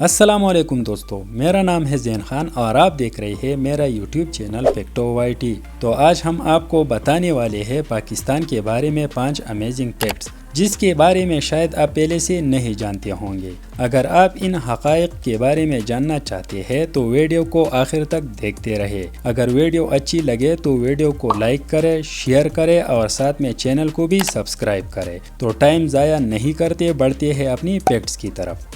السلام علیکم دوستو، میرا نام ہے زین خان اور آپ دیکھ رہے ہیں میرا YouTube channel Facto Y T. تو آج ہم آپ کو بتانے والے ہیں پاکستان کے بارے میں 5 امیزنگ فیکٹس، جس کے بارے میں شاید آپ پہلے سے نہیں جانتے ہوں گے۔ اگر آپ ان حقائق کے بارے میں جاننا چاہتے ہیں تو ویڈیو کو آخر تک دیکھتے رہے۔ اگر ویڈیو اچھی لگے تو ویڈیو کو لائک کریں، شیئر کریں اور ساتھ میں چینل کو بھی سبسکرائب کریں۔ تو ٹائم ضائع نہیں کرتے، بڑھتے ہیں اپنی فیکٹس کی طرف۔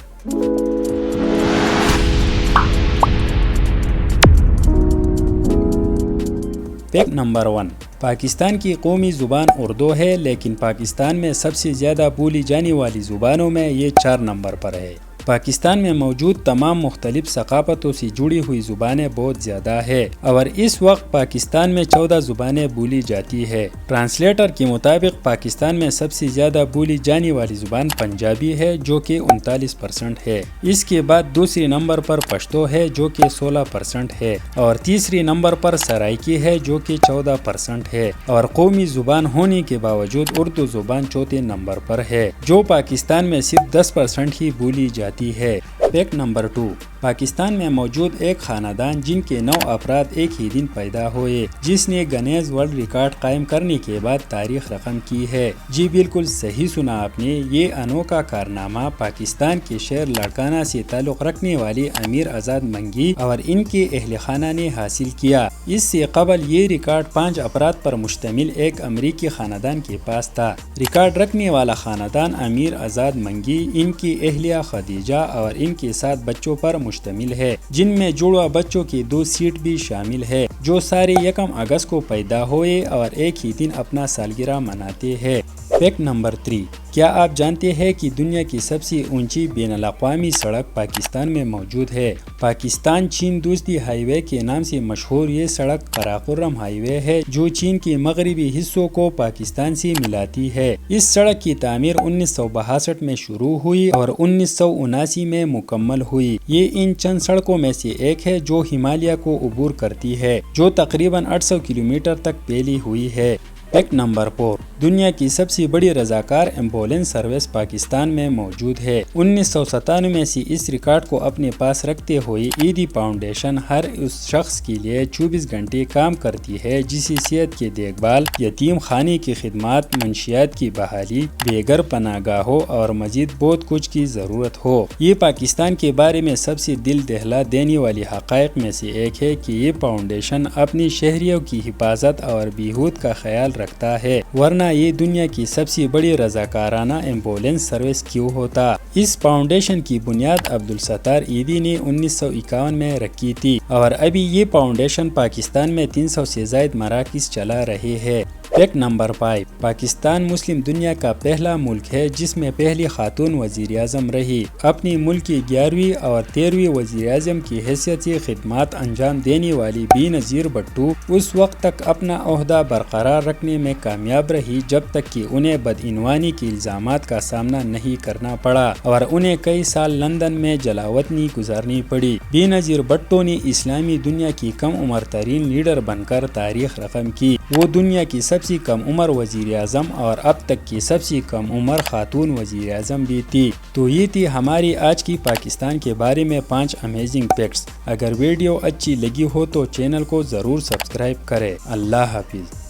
فیکٹ نمبر 1، پاکستان کی قومی زبان اردو ہے، لیکن پاکستان میں سب سے زیادہ بولی جانے والی زبانوں میں یہ 4 نمبر پر ہے۔ پاکستان میں موجود تمام مختلف ثقافتوں سے جڑی ہوئی زبانیں بہت زیادہ ہے اور اس وقت پاکستان میں 14 زبانیں بولی جاتی ہے۔ ٹرانسلیٹر کے مطابق پاکستان میں سب سے زیادہ بولی جانے والی زبان پنجابی ہے، جو کہ 39% ہے۔ اس کے بعد دوسری نمبر پر پشتو ہے، جو کہ 16% ہے، اور تیسری نمبر پر سرائکی ہے، جو کہ 14% ہے، اور قومی زبان ہونے کے باوجود اردو زبان چوتھے نمبر پر ہے، جو پاکستان میں صرف 10% ہی بولی جاتی ہے۔ فیکٹ نمبر 2، پاکستان میں موجود ایک خاندان جن کے 9 افراد ایک ہی دن پیدا ہوئے، جس نے گنیز ورلڈ ریکارڈ قائم کرنے کے بعد تاریخ رقم کی ہے۔ جی بالکل صحیح سنا آپ نے، یہ انوکھا کارنامہ پاکستان کے شہر لاڑکانہ سے تعلق رکھنے والی امیر آزاد منگی اور ان کے اہل خانہ نے حاصل کیا۔ اس سے قبل یہ ریکارڈ 5 افراد پر مشتمل ایک امریکی خاندان کے پاس تھا۔ ریکارڈ رکھنے والا خاندان امیر آزاد منگی، ان کی اہلیہ خدیجہ اور ان کے 7 بچوں پر مشتمل ہے، جن میں جڑواں بچوں کی 2 سیٹ بھی شامل ہے، جو سارے 1 اگست کو پیدا ہوئے اور ایک ہی دن اپنا سالگرہ مناتے ہیں۔ فیکٹ نمبر 3، کیا آپ جانتے ہیں کہ دنیا کی سب سے اونچی بین الاقوامی سڑک پاکستان میں موجود ہے؟ پاکستان چین دوستی ہائی وے کے نام سے مشہور یہ سڑک قراقرم ہائی وے ہے، جو چین کے مغربی حصوں کو پاکستان سے ملاتی ہے۔ اس سڑک کی تعمیر 1962 میں شروع ہوئی اور 1979 میں مکمل ہوئی۔ یہ ان چند سڑکوں میں سے ایک ہے جو ہمالیہ کو عبور کرتی ہے، جو تقریباً 800 کلومیٹر تک پھیلی ہوئی ہے۔ فیکٹ نمبر 4، دنیا کی سب سے بڑی رضاکار ایمبولینس سروس پاکستان میں موجود ہے۔ 1997 میں سے اس ریکارڈ کو اپنے پاس رکھتے ہوئے ایدی فاؤنڈیشن ہر اس شخص کے لیے 24 گھنٹے کام کرتی ہے جسے صحت کی دیکھ بھال، یتیم خانے کی خدمات، منشیات کی بحالی، بے گھر پناہ گاہوں اور مزید بہت کچھ کی ضرورت ہو۔ یہ پاکستان کے بارے میں سب سے دل دہلا دینے والی حقائق میں سے ایک ہے کہ یہ فاؤنڈیشن اپنی شہریوں کی حفاظت اور بہبود کا خیال رکھتا ہے، ورنہ یہ دنیا کی سب سے بڑی رضاکارانہ ایمبولینس سروس کیوں ہوتا؟ اس فاؤنڈیشن کی بنیاد عبدالستار ایدی نے 1951 میں رکھی تھی اور ابھی یہ فاؤنڈیشن پاکستان میں 300 سے زائد مراکز چلا رہے ہیں۔ فیکٹ نمبر 5، پاکستان مسلم دنیا کا پہلا ملک ہے جس میں پہلی خاتون وزیر اعظم رہی۔ اپنی ملک کی 11ویں اور 13ویں وزیر اعظم کی حیثیت سے خدمات انجام دینے والی بی نظیر بھٹو اس وقت تک اپنا عہدہ برقرار رکھنے میں کامیاب رہی جب تک کہ انہیں بدعنوانی کے الزامات کا سامنا نہیں کرنا پڑا اور انہیں کئی سال لندن میں جلاوطنی گزارنی پڑی۔ بی نظیر بھٹو نے اسلامی دنیا کی کم عمر ترین لیڈر بن کر تاریخ رقم کی۔ وہ دنیا کی سب سے کم عمر وزیر اعظم اور اب تک کی سب سے کم عمر خاتون وزیر اعظم بھی تھی۔ تو یہ تھی ہماری آج کی پاکستان کے بارے میں 5 امیزنگ فیکٹس۔ اگر ویڈیو اچھی لگی ہو تو چینل کو ضرور سبسکرائب کریں۔ اللہ حافظ۔